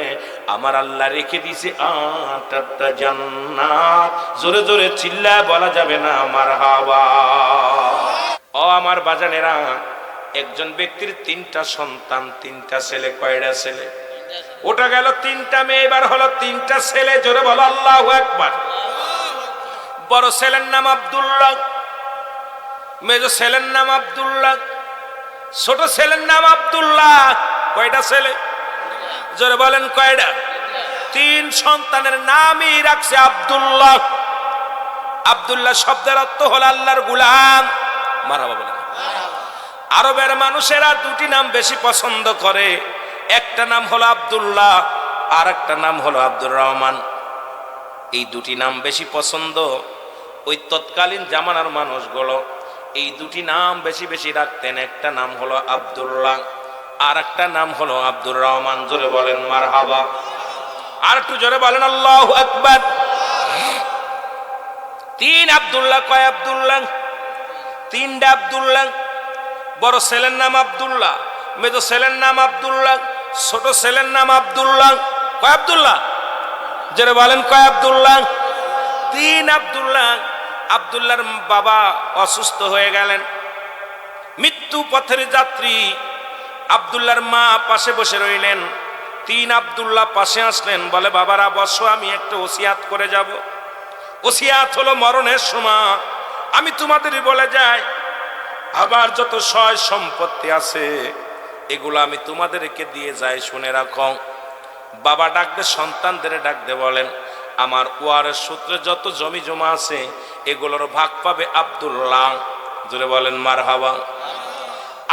আমার আল্লাহ রেখে দিছে 8টা জান্নাত। জোরে জোরে চিল্লায় বলা যাবে না মারহাবা। ও আমার বাজানেরা, একজন ব্যক্তির 3টা সন্তান, 3টা ছেলে। কয়টা ছেলে? ওটা গেল 3টা মেয়ে, এবার হলো 3টা ছেলে। জোরে বলো আল্লাহু আকবার। বড় ছেলের নাম আব্দুল্লাহ, মেজো ছেলের নাম আব্দুল্লাহ, ছোট ছেলের নাম আব্দুল্লাহ। কয়টা ছেলে? জোরে বলেন কয়টা? 3 সন্তানের নামই রাখছে আব্দুল্লাহ। আব্দুল্লাহ শব্দের অর্থ হলো আল্লাহর গোলাম। মারহাবা বলেন। আরবের মানুষেরা 2টি নাম বেশি পছন্দ করে, একটা নাম হলো আব্দুল্লাহ, আর একটা নাম হলো আব্দুর রহমান। এই 2টি নাম বেশি পছন্দ। ওই তৎকালীন জামানার মানুষগুলো এই 2টি নাম বেশি বেশি রাখতেন। একটা নাম হলো আব্দুল্লাহ, আর একটা নাম হলো আব্দুর রহমান। জোরে বলেন মারহাবা। আর একটু জোরে বলেন আল্লাহু আকবার। 3 আব্দুল্লাহ। কয় আব্দুল্লাহ? 3টা আব্দুল্লাহ। বড় ছেলের নাম আব্দুল্লাহ, মেজো ছেলের নাম আব্দুল্লাহ, ছোট ছেলের নাম আব্দুল্লাহ। কয় আব্দুল্লাহ? জোরে বলেন কয় আব্দুল্লাহ? 3 আব্দুল্লাহ। আব্দুল্লাহর বাবা অসুস্থ হয়ে গেলেন, মৃত্যু পথের যাত্রী। আব্দুল্লাহর মা পাশে বসে রইলেন। 3 আব্দুল্লাহ পাশে আসলেন, বলে বাবারা বসো, আমি একটা ওসিয়াত করে যাব। ওসিয়াত হলো মরণের সময় আমি তোমাদেরই বলে যাই, আবার যত সয় সম্পত্তি আছে এগুলো আমি তোমাদেরকে দিয়ে যাই, শুনে রাখো। বাবা ডাকতে সন্তানদের ডাকতে বলেন, আমার ওয়ারের সূত্রে যত জমি জমা আছে এগুলোর ভাগ পাবে আব্দুল্লাহ। জোরে বলেন মারহাবা।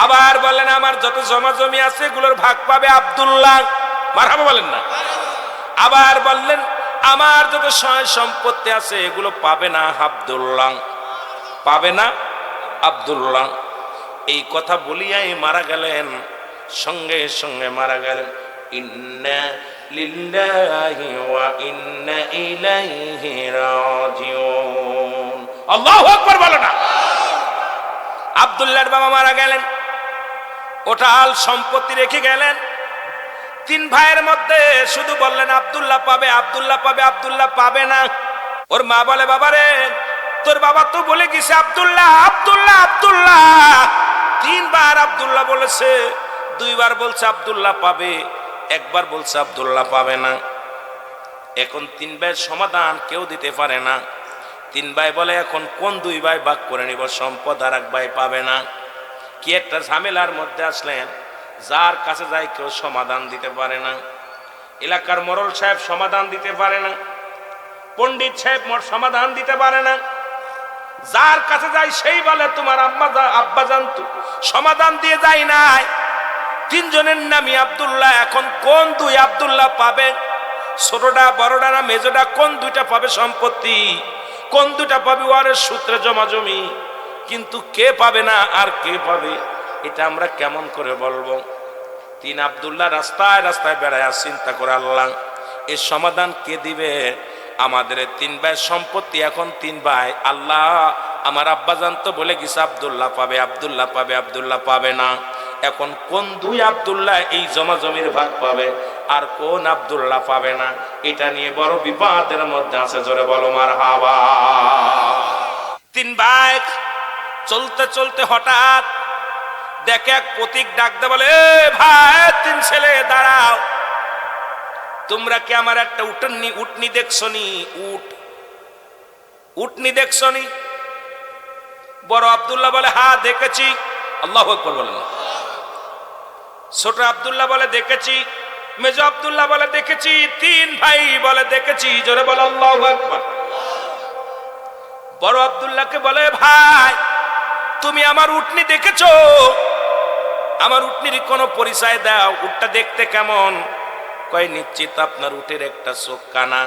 আবার বলেন, আমার যত জমা জমি আছে এগুলোর ভাগ পাবে আব্দুল্লাহ। মারহাবা বলেন না। আবার বললেন, আমার যত সয় সম্পত্তি আছে এগুলো পাবে না আব্দুল্লাহ, পাবে না আব্দুল্লাহ। এই কথা বলিয়াই মারা গেলেন, সঙ্গে সঙ্গে মারা গেলেন। ইন্না লিল্লাহি ওয়া ইন্না ইলাইহি রাজিউন। আল্লাহু আকবার বলো না। আব্দুল্লাহর বাবা মারা গেলেন, ওটাল সম্পত্তি রেখে গেলেন। 3 ভাইয়ের মধ্যে শুধু বললেন আব্দুল্লাহ পাবে, আব্দুল্লাহ পাবে, আব্দুল্লাহ পাবে না। ওর মা বলে, বাবারে তোর বাবা তো বলে গেছে আব্দুল্লাহ, আব্দুল্লাহ, আব্দুল্লাহ। 3 বার আব্দুল্লাহ বলেছে, 2 বার বলছে আব্দুল্লাহ পাবে, 1 বার বলছে আব্দুল্লাহ পাবে না। এখন 3 ভাইয়ের সমাধান কেউ দিতে পারে না। 3 ভাই বলে, এখন কোন 2 ভাই ভাগ করে নিব সম্পদ, আর 1 ভাই পাবে না। কি একটা ঝামেলার মধ্যে আসলেন, যার কাছে যাই কেউ সমাধান দিতে পারে না। এলাকার মোড়ল সাহেব সমাধান দিতে পারে না, পণ্ডিত সাহেব সমাধান দিতে পারে না। যার কাছে যাই সেই বলে তোমার আব্বাজান তো সমাধান দিয়ে যায় নাই। 3 জনের নামই আব্দুল্লাহ। এখন কোন 2 আব্দুল্লাহ পাবে? ছোটটা, বড়টা না মেজোটা? কোন 2টা পাবে সম্পত্তি? কোন 2টা পাবে ওয়ারের সূত্রে জমা জমি? কিন্তু কে পাবে না আর কে পাবে এটা আমরা কেমন করে বলবো? 3 আব্দুল্লাহ রাস্তায় রাস্তায় বেড়ায় চিন্তা করে, আল্লাহ এর সমাধান কে দিবে? আমাদের 3 ভাই সম্পত্তি এখন 3 ভাই। আল্লাহ আমার আব্বাজান তো বলে গেছে আব্দুল্লাহ পাবে, আব্দুল্লাহ পাবে, আব্দুল্লাহ পাবে না। এখন কোন 2 আব্দুল্লাহ এই জমা জমির ভাগ পাবে আর কোন আব্দুল্লাহ পাবে না? এটা নিয়ে বড় বিপদের মধ্যে আছে। জোরে বলো মারহাবা। 3 ভাই চলতে চলতে হঠাৎ দেখে এক পথিক ডাকতে বলে, এ ভাই 3 ছেলে দাঁড়াও, তোমরা কি আমার একটা উটনি দেখছনি? উটনি দেখছনি? বড় আব্দুল্লাহ বলে, হ্যাঁ দেখেছি। আল্লাহু আকবার বলেন। ছোট আব্দুল্লাহ বলে দেখেছি, মেজো আব্দুল্লাহ বলে দেখেছি, 3 ভাই বলে দেখেছি। জোরে বলো আল্লাহু আকবার। বড় আব্দুল্লাহকে বলে, ভাই তুমি আমার উটনি দেখেছো? আমার উটনির কোনো পরিচয় দাও, উটটা দেখতে কেমন? কয় নিশ্চিত আপনার উটের একটা চোখ কানা,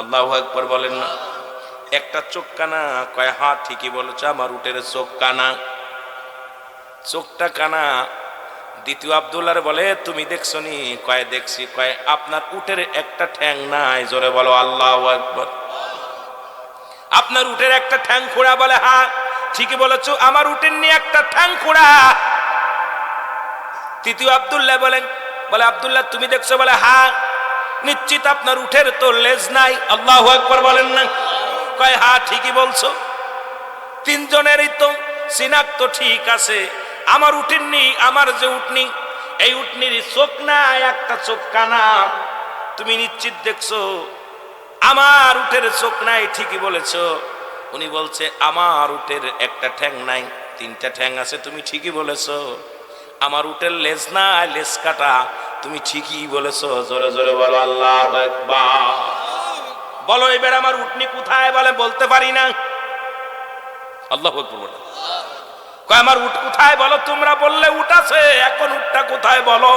আল্লাহু আকবার বলেন না। একটা চোখ কানা? কয় হ্যাঁ ঠিকই বলেছ, আমার উটের চোখ কানা। চোখটা কানা। দ্বিতীয় আব্দুল্লাহর বলে তুমি দেখছো নি? কয় দেখছি। কয় আপনার উটের একটা ঠ্যাং নাই। জোরে বলো আল্লাহু আকবার। আপনার উটের একটা ঠ্যাং খোঁড়া? বলে হ্যাঁ ঠিকই বলেছো, আমার উটের নিয়ে একটা ঠ্যাং খোঁড়া। তৃতীয় আব্দুল্লাহ বলেন, বলে আব্দুল্লাহ তুমি দেখছো? বলে হ্যাঁ। নিশ্চিত আপনার উটের তো লেজ নাই। আল্লাহু আকবার বলেন না। কয় হ্যাঁ ঠিকই বলছো। তিনজনেরই তো সিনাক্ত ঠিক আছে। আমার উঠেননি, আমার যে উঠনি, এই উঠনির চোখ নাই, একটা চোখ কানা। তুমি নিশ্চিত দেখছো? আমার উটের চোখ নাই। ঠিকই বলেছো। উনি বলছে আমার উটের একটা ঠ্যাং নাই, তিনটা ঠ্যাং আছে। তুমি ঠিকই বলেছো। আমার উটের লেজ নাই, লেজ কাটা। তুমি ঠিকই বলেছো। জোরে জোরে বলো আল্লাহু আকবার। বলো এবার আমার উটনি কোথায়? বলে বলতে পারি না। আল্লাহু আকবার বলো। কয় আমার উট কোথায়? বলো তোমরা বললে উট আছে, এখন উটটা কোথায় বলো।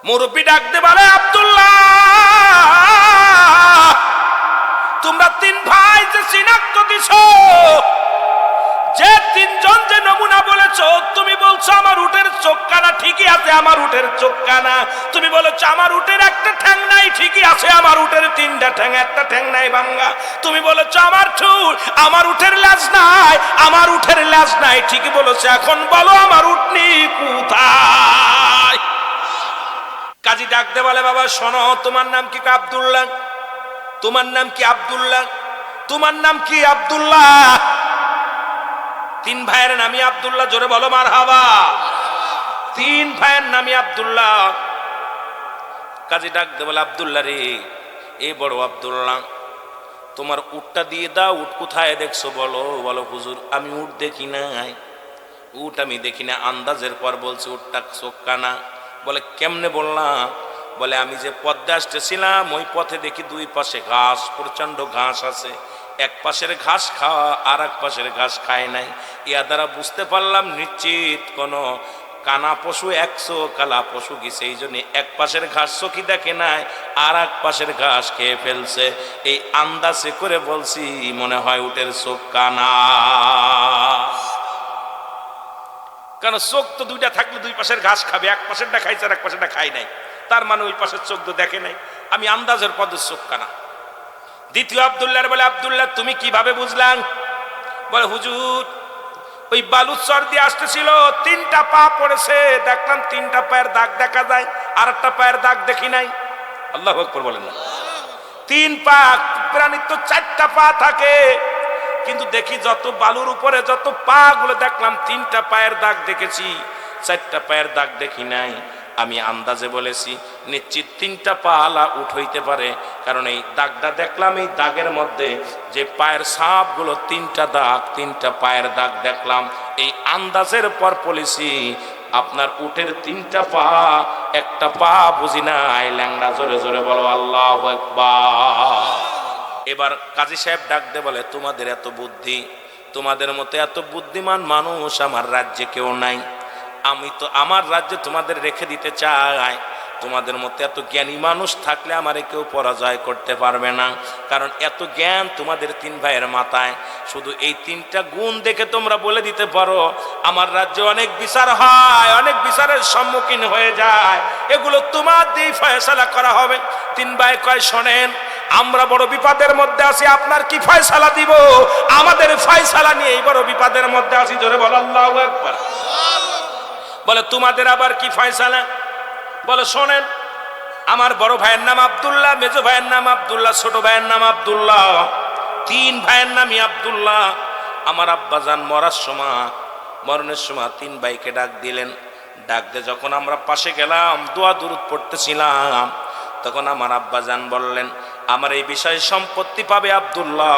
মুরব্বি ডাক দে বলে আব্দুল্লাহ, তোমরা তিন ভাই যে চিনাক্ত দিছো, যে তিনজন যে নমুনা বলেছো, তুমি বলছো আমার উটের চোখ কানা, ঠিকই আছে আমার উটের চোখ কানা। তুমি বলেছো আমার উটের একটা ঠ্যাং নাই, ঠিকই আছে আমার উটের তিনটা ঠ্যাং, একটা ঠ্যাং নাই ভাঙ্গা। তুমি বলেছো আমার ঠুট, আমার উটের লেজ নাই, আমার উটের লেজ নাই, ঠিকই বলেছো। এখন বলো আমার উটনি কোথায়? কাজী ডাক দে বলে বাবা শোনো, তোমার নাম কি? আব্দুল্লাহ। তোমার নাম কি? আব্দুল্লাহ। তোমার নাম কি? আব্দুল্লাহ। তিন ভাইয়ের নামই আব্দুল্লাহ। জোরে বলো মারহাবা। তিন ভাইয়ের নামই আব্দুল্লাহ। কাজী ডাক দে বলে আব্দুল্লাহ রে, এ বড় আব্দুল্লাহ, তোমার উটটা দিয়ে দাও। উট কোথায় দেখছো বলো। বলো হুজুর আমি উট দেখি নাই, উট আমি দেখি না। আন্দাজের পর বলছে উটটা চোখ কানা। বলে কেমনে বললাম? বলে আমি যে পথে আসতেছিলাম, ওই পথে দেখি দুই পাশে ঘাস, প্রচন্ড ঘাস আছে। এক পাশের ঘাস খাওয়া, আর এক পাশের ঘাস খায় নাই। ইয়া দ্বারা বুঝতে পারলাম নিশ্চিত কোনো কানা পশু, একশো কালা পশু গেছে। এই জন্য এক পাশের ঘাস চোখি দেখে নাই, আর এক পাশের ঘাস খেয়ে ফেলছে। এই আন্দাজে করে বলছি মনে হয় উটের চোখ কানা। কারণ চোখ তো দুইটা থাকলে দুই পাশের ঘাস খাবে, এক পাশেরটা খাইছে আর এক পাশেরটা খাই নাই, তার মানে ওই পাশের চোখ তো দেখে নাই। আমি আন্দাজের পদের চোখ কানা। দ্বিতীয় আব্দুল্লাহ বলে আব্দুল্লাহ তুমি কিভাবে বুঝলাম? বলে হুজুর ওই বালুচর দিয়ে আসতেছিল, তিনটা পা পড়েছে, দেখলাম তিনটা পায়ের দাগ দেখা যায়, আর একটা পায়ের দাগ দেখি নাই। আল্লাহু আকবার বলেন না। তিন পা, প্রাণীর তো চারটা পা থাকে, কিন্তু দেখি যত বালুর উপরে যত পা গুলো দেখলাম, তিনটা পায়ের দাগ দেখেছি, চারটা পায়ের দাগ দেখি নাই। আমি আন্দাজে বলেছি নিশ্চিত তিনটা পা আলা উঠ হইতে পারে, কারণ এই দাগটা দেখলাম, এই দাগের মধ্যে যে পায়ের ছাপ গুলো তিনটা দাগ, তিনটা পায়ের দাগ দেখলাম। এই আন্দাজের পর বলেছি আপনার উটের তিনটা পা, একটা পা বুঝি নাই ল্যাংড়া। জোরে জোরে বলো আল্লাহু আকবার। এবার কাজী সাহেব ডাক দে বলে তোমাদের এত বুদ্ধি, তোমাদের মতো এত বুদ্ধিমান মানুষ আমার রাজ্যে কেউ নাই। আমি তো আমার রাজ্যে তোমাদের রেখে দিতে চাই। তোমাদের মতো এত জ্ঞানী মানুষ থাকলে আমারে কেউ পরাজয় করতে পারবে না, কারণ এত জ্ঞান তোমাদের তিন ভাইয়ের মাথায়। শুধু এই তিনটা গুণ দেখে তোমরা বলে দিতে পারো আমার রাজ্যে অনেক বিচার হয়, অনেক বিচারের সম্মুখীন হয়ে যায়, এগুলো তোমার দিয়ে ফয়সালা করা হবে। তিন ভাই কয় শোনেন, আমরা বড় বিপদের মধ্যে আছি, আপনার কি ফয়সালা দিব? আমাদের ফয়সালা নিয়ে এই বড় বিপদের মধ্যে আছি। জোরে বলো আল্লাহু আকবার। বলে তোমাদের আবার কি ফয়সালা? বলে শোনেন, আমার বড় ভাইয়ের নাম আব্দুল্লাহ, মেজো ভাইয়ের নাম আব্দুল্লাহ, ছোট ভাইয়ের নাম আব্দুল্লাহ, তিন ভাইয়ের নামই আব্দুল্লাহ। আমার আব্বাজান মরার সময়, মরণের সময় তিন ভাইকে ডাক দিলেন। ডাক দিয়ে যখন আমরা পাশে গেলাম, দোয়া দুরূদ পড়তেছিলাম, তখন আমার আব্বাজান বললেন আমার এই বিষয় সম্পত্তি পাবে আব্দুল্লাহ,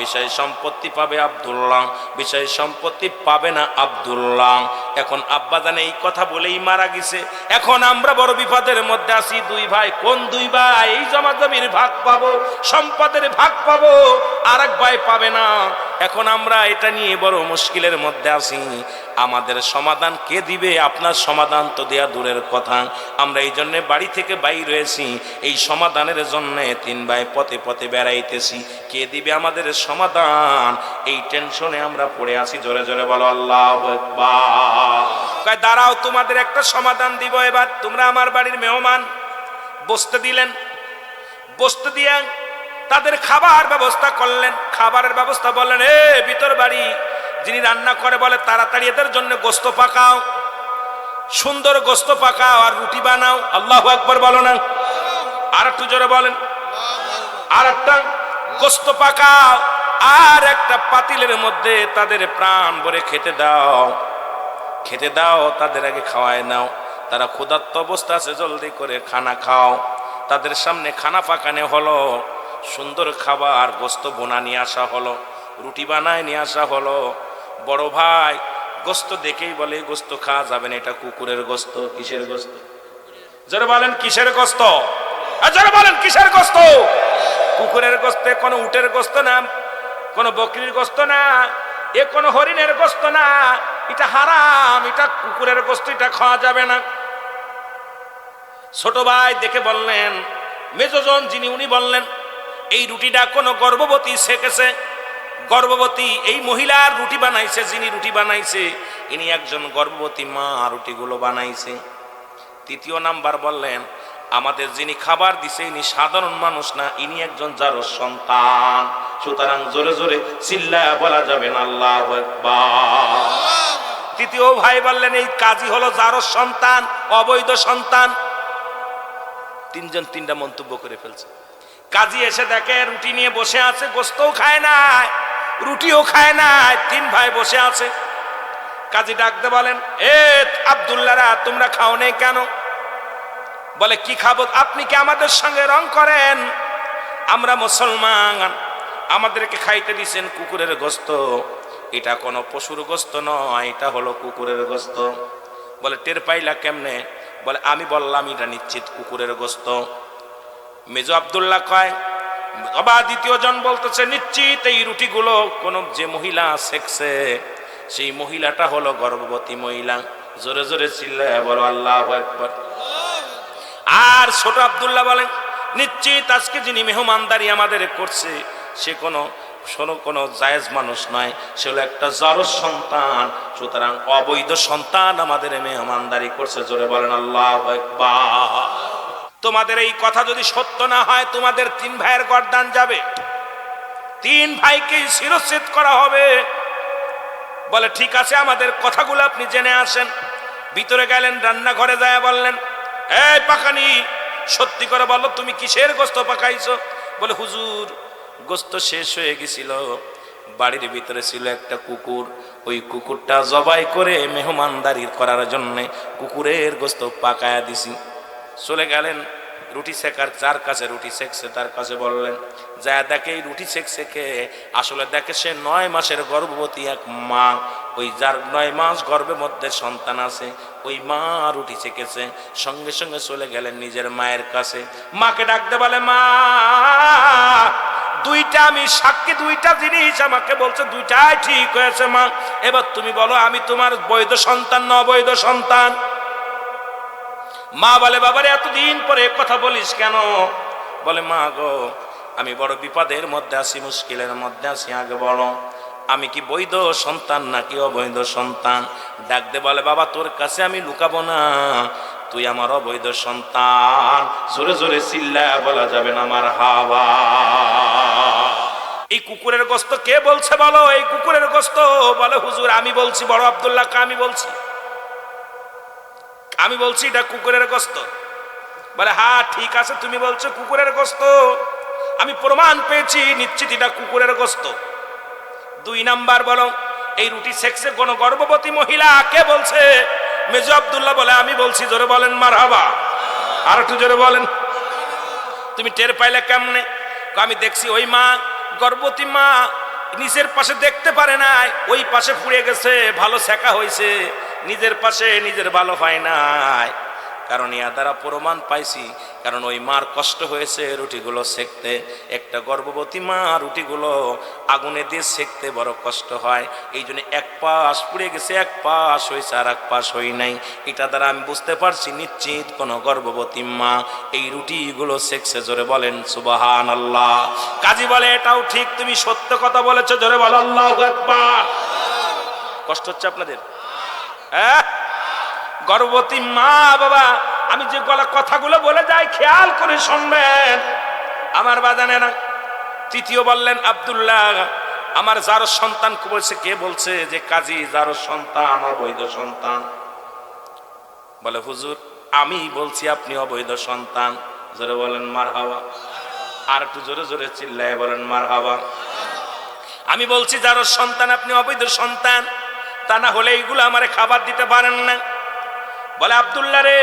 বিষয় সম্পত্তি পাবে আব্দুল্লাহ, বিষয় সম্পত্তি পাবে না আব্দুল্লাহ। এখন আব্বাজান এই কথা বলেই মারা গেছে। এখন আমরা বড় বিপদের মধ্যে আছি। দুই ভাই, কোন দুই ভাই? এই জমা জমির ভাগ পাবো, সম্পদের ভাগ পাবো, আর এক ভাই পাবে না। এখন আমরা এটা নিয়ে বড় মুশকিলের মধ্যে আছি। আমাদের সমাধান কে দিবে? আপনার সমাধান তো দেয়া দূরের কথা। আমরা এই জন্যে বাড়ি থেকে বাইর হয়েছি, এই সমাধানের জন্যে 3 ভাই পথে পথে বেড়াইতেছি। কে দিবে আমাদের সমাধান? এই টেনশনে আমরা পড়ে আছি। জোরে জোরে বলো আল্লাহু আকবার। কয় দাঁড়াও, তোমাদের একটা সমাধান দিব। এবার তোমরা আমার বাড়ির মেহমান, বসতে দিলেন। বসতে দিয়ে তাদের খাবার ব্যবস্থা করলেন। খাবারের ব্যবস্থা বললেন, ভিতর বাড়ি যিনি রান্না করে বলে তাড়াতাড়ি এদের জন্য গোস্ত পাকাও, সুন্দর গোস্ত পাকাও আর রুটি বানাও। আল্লাহু আকবার বলো না? আর একটু জোরে বলেন। আর একটা গোস্ত পাকাও আর একটা পাতিলের মধ্যে তাদের প্রাণ ভরে খেতে দাও, খেতে দাও। তাদের আগে খাওয়ায় নাও, তারা ক্ষুধার্ত অবস্থা আছে, জলদি করে খানা খাও। তাদের সামনে খানা পাকানো হলো, সুন্দর খাবার গোস্ত বোনা নিয়ে আসা হলো, রুটি বানায় নিয়ে আসা হলো। বড় ভাই গোস্ত দেখেই বলে গোস্ত খাওয়া যাবে না, এটা কুকুরের গোস্ত। কিসের গোস্ত? যারা বলেন কিসের গোস্ত? যারা বলেন কিসের গোস্ত? কুকুরের গোস্ত। কোনো উটের গোস্ত না, কোনো বকরির গোস্ত না, এ কোনো হরিণের গোস্ত না, এটা হারাম, এটা কুকুরের গোস্ত, এটা খাওয়া যাবে না। ছোট ভাই দেখে বললেন, মেজজন যিনি উনি বললেন, এই রুটিটা কোনো গর্ভবতী শেখেছে, গর্ভবতী এই মহিলার রুটি বানাইছে। যিনি রুটি বানাইছে ইনি একজন গর্ভবতী মা রুটিগুলো বানাইছে। তৃতীয় নাম্বার বললেন, আমাদের যিনি খাবার দিছে ইনি সাধারণ মানুষ না, ইনি একজন জারজ সন্তান। সুতরাং জোরে জোরে চিল্লায়া বলা যাবে না আল্লাহু আকবার। তৃতীয় ভাই বললেন, এই কাজী হলো জারজ সন্তান, অবৈধ সন্তান। তিনজন তিনটা মন্তব্য করে ফেলছে। কাজী এসে দেখে রুটি নিয়ে বসে আছে, গোস্তও খায় না, রুটিও খায় না, 3 ভাই বসে আছে। কাজী ডাকতে বলেন, আব্দুল্লাহরা তোমরা খাও নাই কেন? বলে কি খাবো? আপনি কি আমাদের সঙ্গে রং করেন? আমরা মুসলমান, আমাদেরকে খাইতে দিছেন কুকুরের গোস্ত। এটা কোনো পশুর গোস্ত নয়, এটা হলো কুকুরের গোস্ত। বলে টের পাইলা কেমনে? বলে আমি বললাম এটা নিশ্চিত কুকুরের গোস্ত। মেজো আব্দুল্লাহ কয়, আবার দ্বিতীয় জন বলতেছে নিশ্চিত এই রুটিগুলো কোন যে মহিলা শেখছে সেই মহিলাটা হলো গর্ভবতী মহিলা। জোরে জোরে চিল্লায় বলো আল্লাহু আকবার। আর ছোট আব্দুল্লাহ বলেন, নিশ্চিত আজকে যিনি মেহমানদারি আমাদের করছে সে কোনো জায়েজ মানুষ নয়, সে হলো একটা জারজ সন্তান। সুতরাং অবৈধ সন্তান আমাদের মেহমানদারি করছে। জোরে বলেন আল্লাহু আকবার। তোমাদের এই কথা যদি সত্য না হয়, তোমাদের 3 ভাইয়ের গর্দান যাবে, 3 ভাইকে শিরচ্ছেদ করা হবে। বলে ঠিক আছে, আমাদের কথাগুলো আপনি জেনে আসেন। ভিতরে গেলেন, রান্নাঘরে যায় বললেন, এই পাকানি, সত্যি করে বলো তুমি কিসের গোস্ত পাকাইছো? বলে হুজুর গোস্ত শেষ হয়ে গেছিল, বাড়ির ভিতরে ছিল একটা কুকুর, ওই কুকুরটা জবাই করে মেহমানদারি করার জন্য কুকুরের গোস্ত পাকায়া দিছি। চলে গেলেন রুটি শেখার, যার কাছে রুটি শেখছে তার কাছে বললেন, যা দেখে এই রুটি শেখছে কে? আসলে দেখে সে 9 মাসের গর্ভবতী এক মা। ওই যার 9 মাস গর্ভের মধ্যে সন্তান আছে, ওই মা রুটি শেখেছে। সঙ্গে সঙ্গে চলে গেলেন নিজের মায়ের কাছে, মাকে ডাকতে বলে, মা দুইটা আমি সাক্ষী, দুইটা জিনিস আমাকে বলছে, দুইটাই ঠিক হয়েছে মা। এবার তুমি বলো আমি তোমার বৈধ সন্তান না অবৈধ সন্তান? মা বলে, বাবারে এতদিন পরে কথা বলিস কেন? বলে, মা গো আমি বড় বিপদের মধ্যে আছি, মুশকিলের মধ্যে আছি, আগে বলো আমি কি বৈধ সন্তান নাকি অবৈধ সন্তান? ডাকতে বলে, বাবা তোর কাছে আমি লুকাবো না, তুই আমার অবৈধ সন্তান। জোরে জোরে চিল্লায়া বলা যাবে না আমার হাওয়া। এই কুকুরের গোস্ত কে বলছে বলো? এই কুকুরের গোস্ত। বলে হুজুর আমি বলছি, বড় আব্দুল্লাহ আমি বলছি এটা কুকুরের গোস্ত। বলে হ্যাঁ ঠিক আছে, তুমি বলছো কুকুরের গোস্ত, আমি প্রমাণ পেয়েছি, নিশ্চিত এটা কুকুরের গোস্ত। 2 নাম্বার বলো, এই রুটি শেখছে কোন গর্ভবতী মহিলা? কে বলছে? মেজো আব্দুল্লাহ বলে আমি বলছি। জোরে বলেন মারহাবা। আর একটু জোরে বলেন। তুমি টের পাইলে কেমনে? আমি দেখছি ওই মা গর্ভবতী মা নিজের পাশে দেখতে পারে নাই, ওই পাশে পুড়ে গেছে, ভালো শেখা হয়েছে, নিজের পাশে নিজের ভালো হয় নাই। কারণ ইয়া দ্বারা প্রমাণ পাইছি, কারণ ওই মার কষ্ট হয়েছে রুটিগুলো সেকতে। একটা গর্ভবতী মা রুটিগুলো আগুনে দিয়ে সেকতে বড় কষ্ট হয়, এই জন্য এক পাশ পুড়ে গেছে, এক পাশ হয়েছে আর এক পাশ হই নাই। এটা দ্বারা আমি বুঝতে পারছি নিশ্চিত কোন গর্ভবতী মা এই রুটিগুলো সেকছে। জোরে বলেন সুবহানাল্লাহ। কাজী বলে এটাও ঠিক, তুমি সত্য কথা বলেছো, জোরে বলো আল্লাহু আকবার। কষ্ট হচ্ছে আপনাদের? হ্যাঁ, গর্ভবতী মা বাবা, আমি যে কথাগুলো বলে যাই খেয়াল করে শুনবেন আমার বাজানেরা। তৃতীয় বললেন আব্দুল্লাহ, আমার যার সন্তান বলছে, কে বলছে যে কাজী যার সন্তান অবৈধ সন্তান? বলে হুজুর আমি বলছি আপনি অবৈধ সন্তান। জোরে বলেন মারহাবা। আর একটু জোরে জোরে চিল্লায় বলেন মারহাবা। আমি বলছি যার সন্তান আপনি অবৈধ সন্তান, তা না হলে এইগুলো আমারে খাবার দিতে পারেন না। বলে আব্দুল্লাহ রে,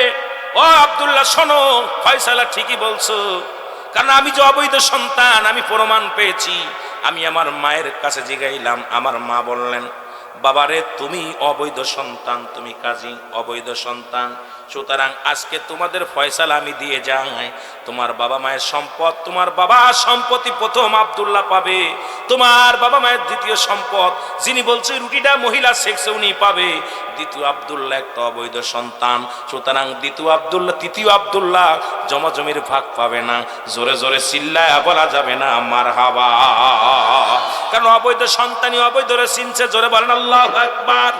ও আব্দুল্লাহ শোনো, ফয়সালা ঠিকই বলছো, কারণ আমি যে অবৈধ সন্তান আমি প্রমাণ পেয়েছি। আমি আমার মায়ের কাছে জিগাইলাম, আমার মা বললেন বাবারে তুমি অবৈধ সন্তান, তুমি কাজী অবৈধ সন্তান, সুতরাং আজকে তোমাদের ফয়সালা আমি দিয়ে যাই। তোমার বাবা মায়ের সম্পদ, তোমার বাবা সম্পত্তি প্রথম আব্দুল্লাহ পাবে, তোমার বাবা মায়ের দ্বিতীয় সম্পদ যিনি বলছে রুটিটা মহিলা সেক্সে উনি পাবে। দ্বিতীয় আব্দুল্লাহ একটা অবৈধ সন্তান, সুতরাং দ্বিতীয় আব্দুল্লাহ তৃতীয় আব্দুল্লাহ জমাজমির ভাগ পাবে না। জোরে জোরে চিল্লায়া বলা যাবে না মারহাবা, কারণ অবৈধ সন্তানই অবৈধরে চিনছে। জোরে বলেন আল্লাহু আকবার।